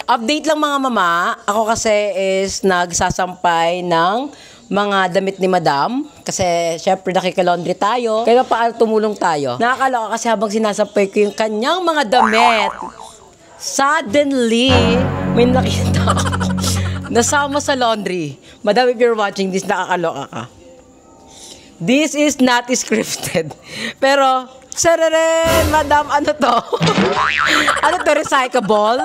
Update lang mga mama, ako kasi is nagsasampay ng mga damit ni Madam. Kasi syempre nakika-laundry tayo. Kaya paano tumulong tayo? Nakakaloka kasi habang sinasampay ko yung kanyang mga damit. Suddenly, may nakita ako. Nasama sa laundry. Madam, if you're watching this, nakakaloka ka. This is not scripted. Pero, sarere, Madam, ano to? Ano to, recyclable?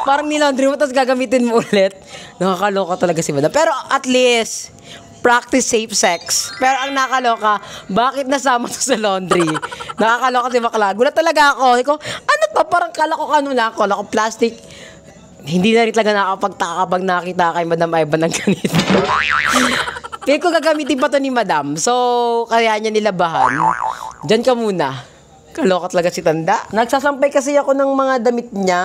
Parang nilaundry mo, tapos gagamitin mo ulit. Nakakaloka talaga si Madam. Pero at least, practice safe sex. Pero ang nakakaloka, bakit nasama to sa laundry? Nakakaloka si Bakla. Gulat talaga ako. Iko, ano to? Parang kala ko ano na ako. Kala ko plastic. Hindi na rin talaga nakakapagtaka kapag nakita kay Madam Ivan ng ganito. Kaya ko gagamitin pa to ni Madam. So, kaya niya nilabahan. Diyan ka muna. Kaloka talaga si Tanda. Nagsasampay kasi ako ng mga damit niya.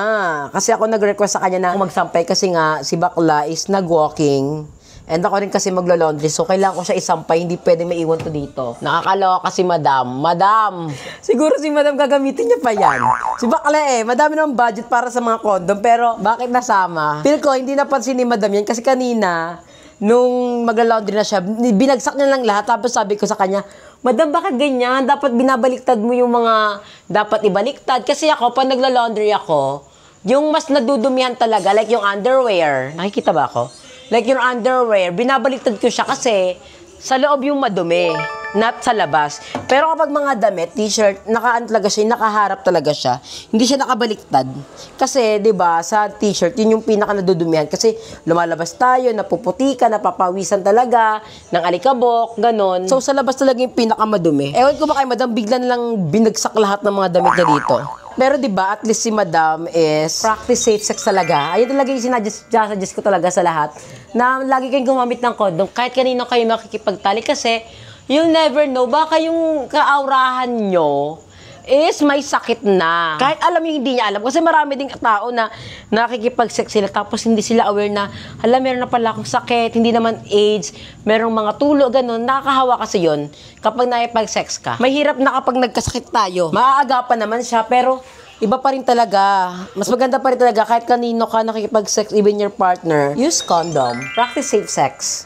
Kasi ako nag-request sa kanya na magsampay kasi nga si Bakla is nag-walking. And ako rin kasi maglo-laundry. So, kailangan ko siya isampay. Hindi pwede maiwan to dito. Nakakaloka kasi Madam. Madam! Siguro si Madam gagamitin niya pa yan. Si Bakla madami ng budget para sa mga condom. Pero, bakit nasama? Feel ko, hindi napansin ni Madam yan. Kasi kanina, nung magla-laundry na siya, binagsak niya lang lahat. Tapos sabi ko sa kanya, Madam, bakit ganyan? Dapat binabaliktad mo yung mga dapat ibaliktad. Kasi ako, pag nagla-laundry ako, yung mas nadudumihan talaga, like yung underwear. Nakikita ba ako? Like yung underwear, binabaliktad ko siya kasi sa loob yung madumi, not sa labas. Pero kapag mga damit, t-shirt, nakaharap talaga siya. Hindi siya nakabaliktad. Kasi, 'di ba, sa t-shirt, yun yung pinaka nadudumihan kasi lumalabas tayo, napuputi ka, napapawisan talaga ng alikabok, ganon. So sa labas talaga yung pinaka madumi. Ewan ko ba kay Madam, biglan lang binagsak lahat ng mga damit niya dito. Pero 'di ba, at least si Madam is practice safe sex talaga. Ayun talaga yung sinasuggest ko talaga sa lahat na lagi kayong gumamit ng condom kahit kanino kayo makikipagtali kasi you'll never know, baka yung kaaurahan nyo is may sakit na. Kahit alam yung hindi niya alam. Kasi marami ding tao na nakikipag-sex sila tapos hindi sila aware na, hala, meron na pala akong sakit, hindi naman AIDS, merong mga tulo, ganun. Nakakahawa kasi yon kapag nakipag-sex ka. Mahirap na kapag nagkasakit tayo. Maaagapan naman siya, pero iba pa rin talaga. Mas maganda pa rin talaga kahit kanino ka nakikipag-sex, even your partner. Use condom. Practice safe sex.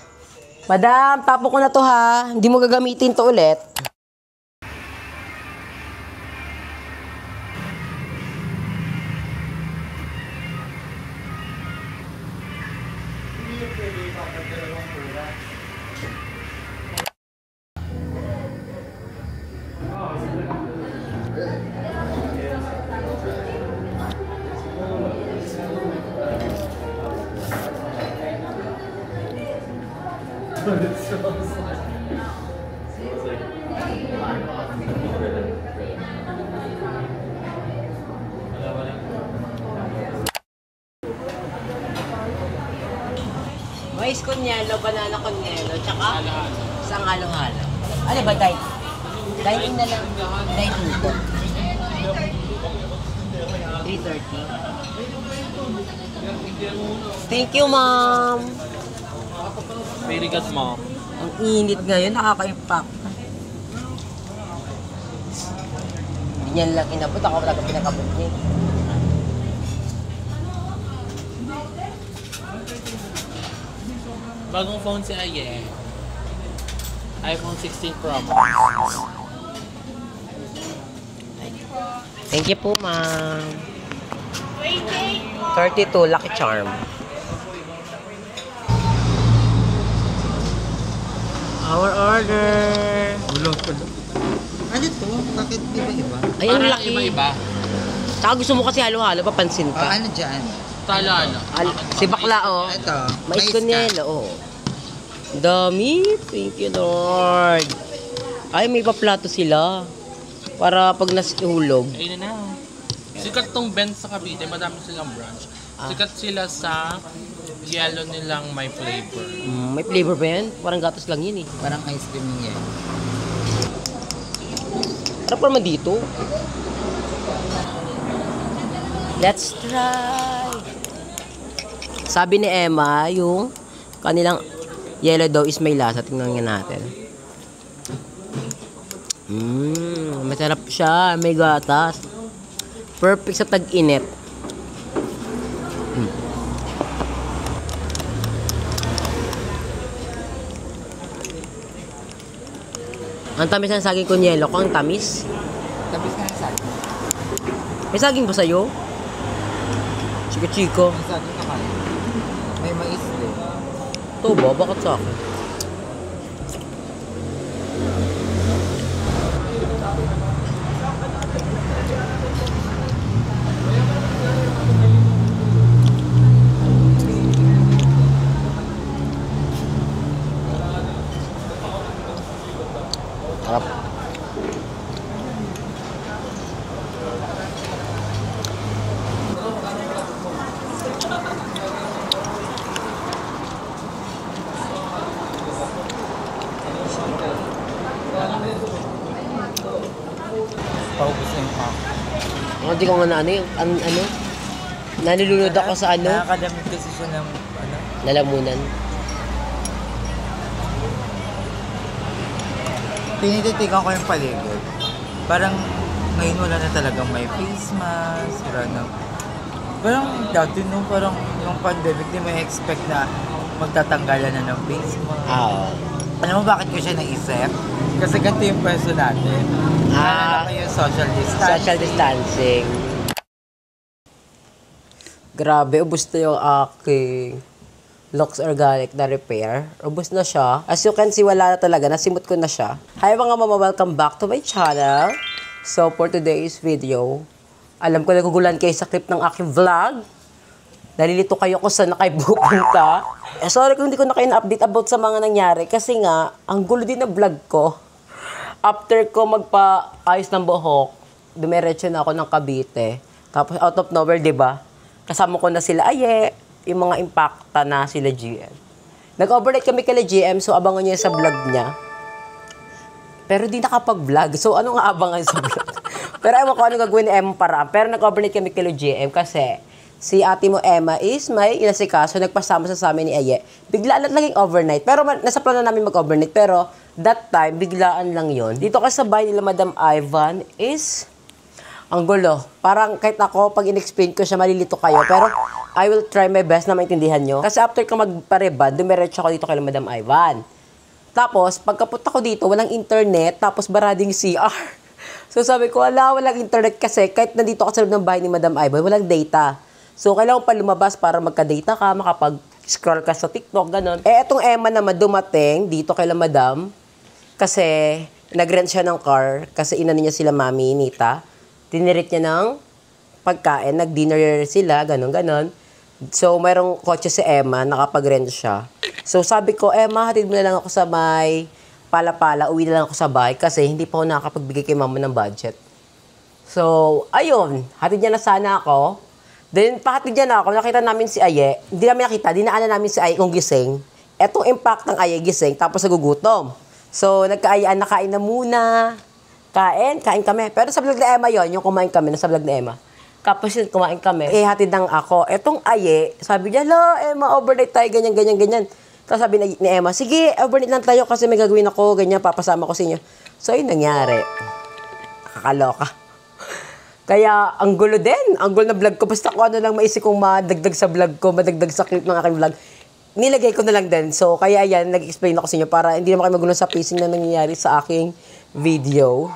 Madam, tapo ko na to ha. Hindi mo gagamitin to ulit. Mais con yelo, banana con yelo, tsaka isang halo-halo. Ano ba, dine? Dining na lang. Dining ko. 3:30. Thank you, Mom. Very good, Mom. Ang init ngayon, nakaka-impact. Hindi yan lang inabot, ako talaga pinakabot niya. Bagong phone si Aye. iPhone 16 Pro Max. Thank you po, Ma'am. 32, Lucky Charm. Our order. Ano to? Bakit iba-iba? Ay, ang laki. Iba-iba. Tsaka gusto mo kasi halo-halo, papansin ka. Ano dyan? Tala. Si Bakla, oh. Ito. Mais con yelo, oh. Dami. Thank you, Lord. Ay, may paplato sila. Para pag nasihulog. Ayun na. Sikat tong Benz sa Cavite, madami silang branch. Sikat sila sa yellow nilang may flavor. May flavor ba yan? Parang gatos lang yun eh. Parang ice cream niya. Harap naman dito. Let's try. Sabi ni Emma, yung kanilang yellow daw is may lasa. Tingnan nga natin. Masarap siya. May gatas. Perfect sa tag-init. Ang tamis ng saging kunyelo ko, ang tamis. Tapos nga yung saging. May saging ba sa'yo? Chiko-chiko. Yung saging na kain. May mais din. Ito ba? Bakit sa akin? Harap. Paubos na yung pako. Hindi ko nga na ano? Nanilunod ako sa ano? Nakakadamit kasi siya ng ano. Lalamunan. Tinititigan ko yung paligid. Parang ngayon wala na talagang may face mask. Wala na. Parang dati nung parang yung pandemic, di may expect na magtatanggalan na ng face mask. Oo. Alam mo bakit ko siya naisip? Kasi ganito yung pwesto natin. Naalala ko yung social distancing. Social distancing. Grabe, ubos na yung aking Lux Organic na repair. Ubos na siya. As you can see, wala na talaga. Nasimot ko na siya. Hi mga mama, welcome back to my channel. So, for today's video, alam ko nagugulan kayo sa clip ng aking vlog. Nalilito kayo kung saan na kayo pupunta. Sorry kung hindi ko na kayo na-update about sa mga nangyari. Kasi nga, ang gulo din na vlog ko. After ko magpa-ayos ng buhok, dumiretso na ako ng Cavite. Tapos out of nowhere, di ba? Kasama ko na sila Aye, yung mga impacta na sila GM. Nag-overnight kami kala GM, so abangan niyo sa vlog niya. Pero di nakapag-vlog. So ano nga abangan sa vlog? Pero ewan ko ano gagawin ni Emma para. Pero nag-overnight kami kala GM kasi si ate mo Emma is may inasikaso, nagpasama sa amin ni Aye. Biglaan lang yung overnight. Pero nasa plano namin mag-overnight. Pero that time, biglaan lang yon. Dito kasi sa bahay nila Madam Ivan is ang gulo. Parang kahit ako, pag in-explain ko siya, malilito kayo. Pero I will try my best na maintindihan nyo. Kasi after ko magparebad, dumiretso ako dito kay Madam Ivan. Tapos, pagkapunta ko dito, walang internet, tapos barading CR. So sabi ko, walang internet kasi kahit nandito ako sa loob ng bahay ni Madam Ivan, walang data. So kailangan pa lumabas para magka-data ka, makapag-scroll ka sa TikTok, ganun. Etong Emma naman dumating dito kay Madam kasi nag-rent siya ng car kasi inano niya sila Mami Nita. Dinirit niya ng pagkain, nag-dinner sila, ganon. So, mayroong kotse si Emma, nakapag-rent siya. So, sabi ko, Emma, hatid mo na lang ako sa may pala-pala, uwi na lang ako sa bahay kasi hindi pa ako nakakapagbigay kay mama ng budget. So, ayun, hatid niya na sana ako. Then, pahatid niya na ako, nakita namin si Aye. Hindi namin nakita, dinaanan namin si Aye kung gising. Etong impact ng Aye gising, tapos nagugutom. So, nagkaayaan na kain na muna. Kain kami. Pero sa vlog na Emma yon, yung kumain kami, nasa vlog na Emma. Kapos yun, kumain kami. Hatid ng ako. Etong Aye, sabi niya, Emma, overnight tayo, ganyan. Tapos sabi ni Emma, sige, overnight lang tayo kasi may gagawin ako, ganyan, papasama ko sa inyo. So, yun nangyari. Nakakaloka. Kaya, ang gulo din. Ang gulo na vlog ko. Basta kung ano lang maisip kong madagdag sa vlog ko, madagdag sa clip ng aking vlog, nilagay ko na lang din. So, kaya ayan, nag-explain ako sa inyo para hindi naman kayo magulo sa pacing na nangyayari sa aking video.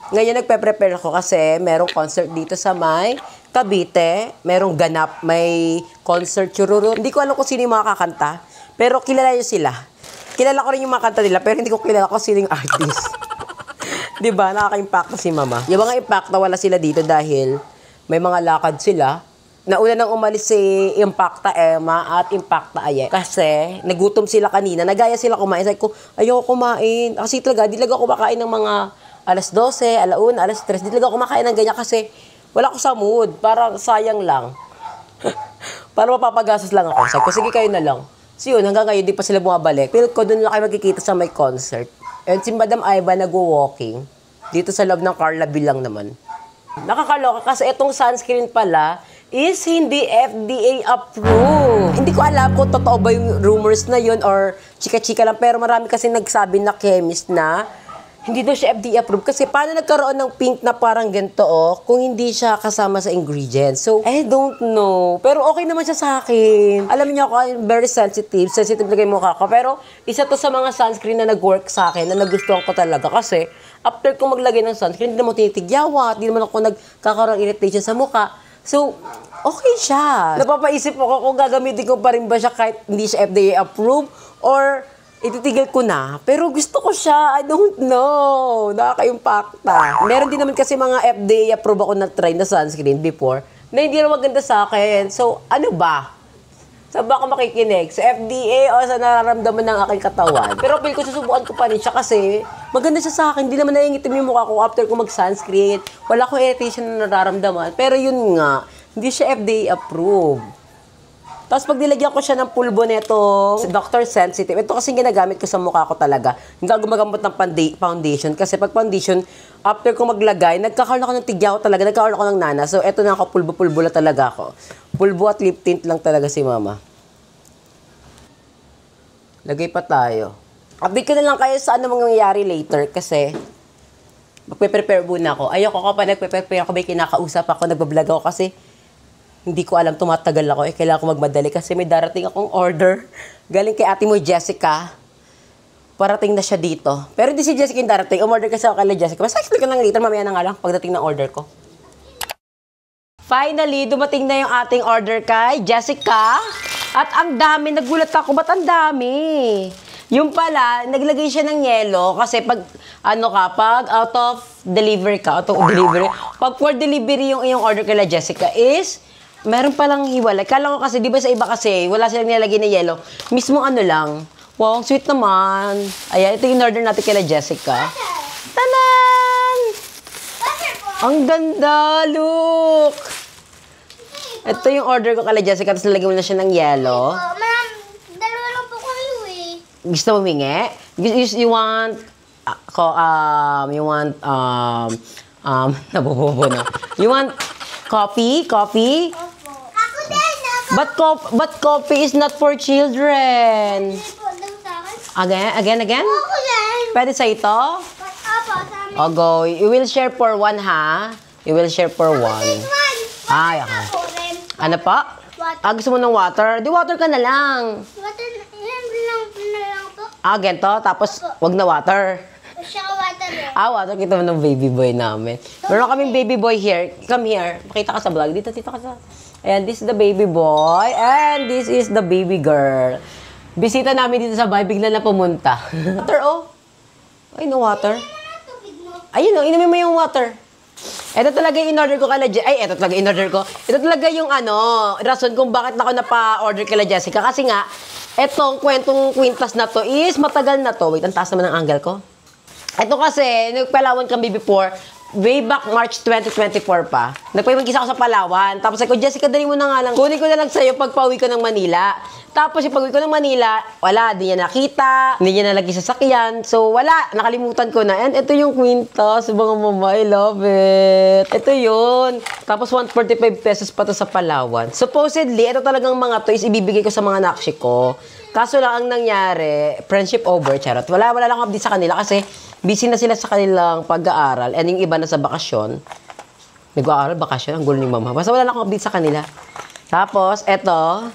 Ngayon, nagpe-prepare ako kasi merong concert dito sa may Cavite. Merong ganap, may concert, chururo. Hindi ko alam kung sino yung mga kakanta, pero kilala nyo sila. Kilala ko rin yung mga kanta nila, pero hindi ko kilala kung sino yung artist. Diba? Nakaka-impact si mama. Yung mga impact na wala sila dito dahil may mga lakad sila. Nauna nang umalis si Impacta Emma at Impacta Aye. Kasi nagutom sila kanina. Nagaya sila kumain. Sabi ko, ayoko kumain. Kasi talaga, di talaga ako kumakain ng mga alas 12, alauna, alas 3. Di talaga ako kumakain ng ganyan kasi wala ko sa mood. Parang sayang lang. Para mapapagasas lang ako. Sabi ko, sige kayo na lang. So yun, hanggang ngayon, di pa sila bumabalik. Feel ko, doon lang kayo magkikita sa may concert. And si Madam Ivan nag-walking dito sa loob ng Carla bilang naman. Nakakaloka kasi itong sunscreen pala is hindi FDA approved. Hindi ko alam kung totoo ba yung rumors na yun or chika-chika lang. Pero marami kasi nagsabi na chemist na hindi daw siya FDA approved. Kasi paano nagkaroon ng pink na parang ganito, kung hindi siya kasama sa ingredients? So, I don't know. Pero okay naman siya sa akin. Alam niyo ako, I'm very sensitive. Sensitive lagay mukha ko. Pero, isa to sa mga sunscreen na nag-work sa akin, na nagustuhan ko talaga. Kasi, after kong maglagay ng sunscreen, hindi naman tinitigyawa, hindi naman ako nagkakaroon irritation sa mukha. So, okay siya. Napapaisip ako kung gagamitin ko pa rin ba siya kahit hindi siya FDA approved or ititigil ko na. Pero gusto ko siya. I don't know. Nakaka-impacta. Meron din naman kasi mga FDA approved ako na try na sunscreen before na hindi na maganda sa akin. So, ano ba? Saan ba ako makikinig? Sa FDA o sa nararamdaman ng aking katawan? Pero feel ko susubukan ko pa rin siya kasi maganda siya sa akin. Hindi naman nangingitim yung mukha ko after ko mag-sunscreen. Wala akong irritation na nararamdaman. Pero yun nga, hindi siya FDA approved. Tapos pag nilagyan ko siya ng pulbo nito, Dr. Sensitive, ito kasi ginagamit ko sa mukha ko talaga. Hindi ako gumagamot ng foundation. Kasi pag foundation, after ko maglagay, nagkakaroon ako ng tigyaw talaga, nagkakaroon ako ng nana. So, ito na ako, pulbo-pulbo na talaga ako. Pulbo at lip tint lang talaga si mama. Lagay pa tayo. Update ko na lang kayo sa ano mangyayari later kasi magpe-prepare muna ako. Ayoko ko pa nagpe-prepare ako, may kinakausap ako, nagbablog ako kasi hindi ko alam, tumatagal ako. Kailangan ko magmadali kasi may darating akong order. Galing kay ate mo, Jessica. Parating na siya dito. Pero hindi si Jessica yung darating. Umorder kasi ako kay Jessica. Basta explain ko lang later, mamaya na nga lang pagdating ng order ko. Finally, dumating na yung ating order kay Jessica. At ang dami, nagulat ako, ba't ang dami? Yung pala, naglagay siya ng yelo kasi pag, pag out of delivery, pag for delivery yung iyong order kay Jessica is, meron palang hiwalay. Kala ko kasi, di ba sa iba kasi, wala silang nilalagay na yelo. Mismo ano lang. Wow, ang sweet naman. Ayan, ito yung order natin kay Jessica. Tanan! Ang ganda, look! Ito yung order ko kay Jessica, tapos nalagyan mo na siya ng yelo. Dalawa lang po kayo eh. Gusto mo humingi? You want, nabububo na. You want coffee? Coffee? Ako din. But coffee is not for children. Hindi po daw sa akin. Again? Ako din. Pwede sa ito? Opo, sa amin. O, go. You will share for one, ha? You will share for one. This one. Ay, Water okay. ako rin. Ano pa? Water. Gusto mo ng water? Di water ka na lang. Water, yan lang po. Ganito. Tapos, wag na water. Siya ka water eh. Water. Kita mo ng baby boy namin. Meron kaming baby boy here. Come here. Makita ka sa vlog. Dito ka sa... Ayan, this is the baby boy. And this is the baby girl. Bisita namin dito sa bahay. Bigla na pumunta. Water, oh. Ay, no water. Tubig mo. Ayun, oh. Inumin mo yung water. Ito talaga yung in-order ko kay ito talaga in-order ko. Ito talaga yung rason kung bakit ako napa-order kay Jessica. Kasi nga, etong kwentong kwintas na to is matagal na to. Wait, ang taas naman ang angle ko. Ito kasi, nagpalawan kami before, way back March 2024 pa. Nagpapag-isa ako sa Palawan. Tapos ako, Jessica, dali mo na nga lang. Kunin ko na lang sa'yo pag pauwi ko ng Manila. Tapos yung pag-uwi ko ng Manila, wala, di niya nakita, hindi niya nalagay sa sakyan. So, wala, nakalimutan ko na. And ito yung kwintas, mga mama, I love it. Ito yun. Tapos 145 pesos pa to sa Palawan. Supposedly, ito talagang mga to is ibibigay ko sa mga nakshi ko. Kaso lang ang nangyari, friendship over, charot. Wala lang ako update sa kanila kasi busy na sila sa kanilang pag-aaral and yung iba na sa bakasyon. Nag-aaral, bakasyon, ang gulo ni mama. Basta wala lang akong update sa kanila. Tapos, eto.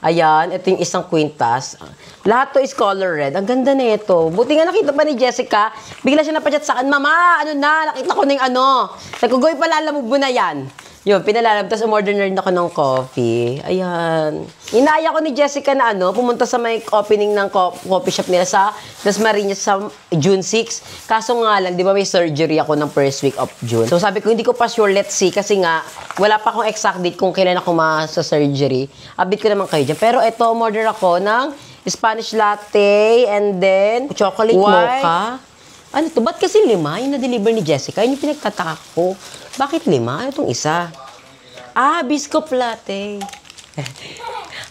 Ayan, ito yung isang kwintas. Lahat to is color red. Ang ganda na ito. Buti nga nakita pa ni Jessica. Bigla siya napachat sa akin, Mama, nakita ko na yung Nagkugoy pala, alam mo na yan. Yun, pinalalam. Tapos umorder na rin ako ng coffee. Ayan. Inaya ko ni Jessica na pumunta sa may opening ng coffee shop nila sa Dasmariñas sa June 6. Kaso nga lang, di ba may surgery ako ng first week of June. So sabi ko, hindi ko pa sure, let's see. Kasi nga, wala pa akong exact date kung kailan ako ma-surgery. Update ko naman kayo dyan. Pero ito, umorder ako ng Spanish latte and then chocolate mocha. Ano to? Ba't kasi 5 yung na-deliver ni Jessica? Yun yung pinagtataka ko. Bakit 5? Ano itong isa? Biscuit latte.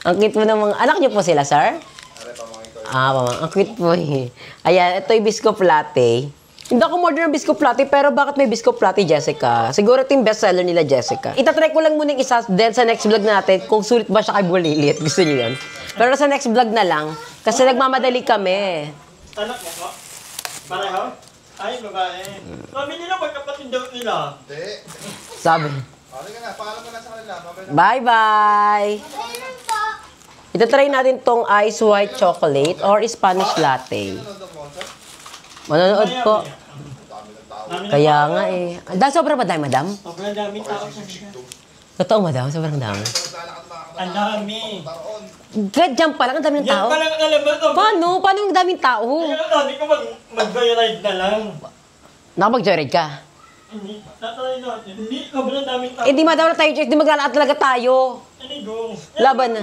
Ang cute mo ng mga... Anak niyo po sila, sir? Ang cute po eh. Ayan, ito yung biscuit latte. Hindi ako order ng biscuit latte, pero bakit may biscuit latte, Jessica? Siguro ito yung bestseller nila, Jessica. Itatry ko lang muna yung isa, then sa next vlog natin, kung sulit ba siya kay Bulilit. Gusto niyo yun? Pero sa next vlog na lang, kasi nagmamadali kami. Anak mo po? Pareho? Ay, babae. Sabi nila, magkapatid daw nila. Hindi. Sabi. Okay ka na, paalam ka na sa kanila. Babay na. Bye-bye! Ayun po. Itatry natin tong ice white chocolate or Spanish latte. Manonood po. Kaya nga eh. Dahil sobrang madami, madam? Sobrang daming tao sa siya. Totoo, madam? Sobrang dami. Ang dami. Kahit dyan pa lang, ang daming Yan tao. palang alam mo. Paano? Paano yung daming tao? Kaya sabi ko mag-joyride na lang. Nakapag-joyride ka? Hindi. Tatry natin. Hindi. Sobrang daming tao. Eh di madam na tayo, Check. Di maglalakad talaga tayo. Hindi go. Laban na.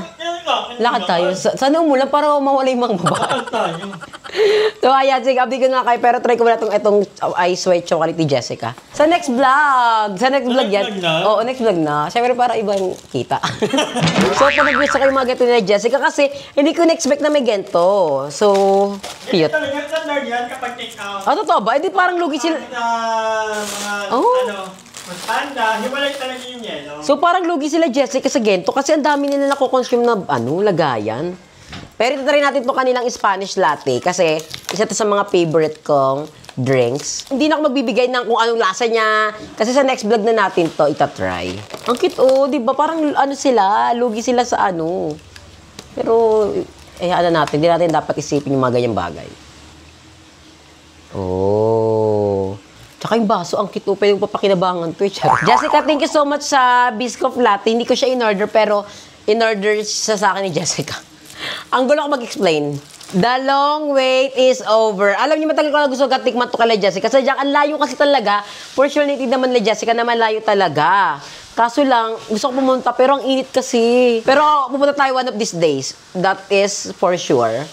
Lakad tayo. Sana umulan para mawala yung mga baba. Lakad tayo. So ayan, sige, update ko nga kayo. Pero try ko muna itong ice white chocolate ni Jessica. Sa next vlog! Sa next vlog yan. vlog na? Oo, next vlog na. Siyempre para ibang kita. So pag-gusto kayo mga ganito ni Jessica kasi hindi ko na-expect na may ganito. So, cute. Talagang standard yan kapag take out. Ah, totoo ba? Hindi parang lugi sila. Sa mga, Oh. panda, hiwalay talaga yung yellow. So parang lugi sila Jessica sa gento kasi ang dami nila nakoconsume na lagayan. Pero ito rin natin itong kanilang Spanish latte kasi isa to sa mga favorite kong drinks. Hindi na ako magbibigay ng kung anong lasa niya kasi sa next vlog na natin to itatry. Ang cute di ba? Parang sila, lugi sila sa ano. Pero natin, hindi natin dapat isipin yung mga ganyang bagay. Oh. Tsaka yung baso, ang cute. Pwede yung papakinabangan to. Jessica, thank you so much sa Biscoff Latte. Hindi ko siya in-order, pero in-order siya sa akin ni Jessica. Ang gulo ko mag-explain. The long wait is over. Alam niyo, matagal ko na gusto katikman to kay Jessica. Kasi diyan, ang layo kasi talaga. For sure, natin naman ni Jessica na malayo talaga. Kaso lang, gusto ko pumunta, pero ang init kasi. Pero pupunta tayo one of these days. That is for sure.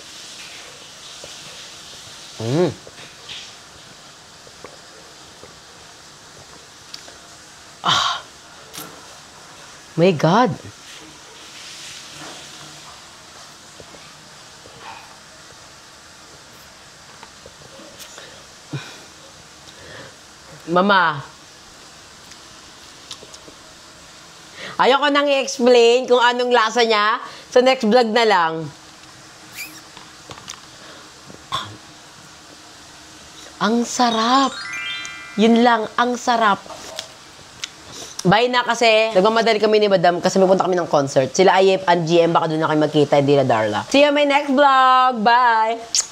My God. Mama. Ayoko nang i-explain kung anong lasa niya. Sa next vlog na lang. Ang sarap. Yun lang, ang sarap. Bye na kasi nagmamadali kami ni Madam kasi pupunta kami ng concert. Sila Ayep and GM, baka doon na kayo magkita, hindi na Darla. See you in my next vlog. Bye!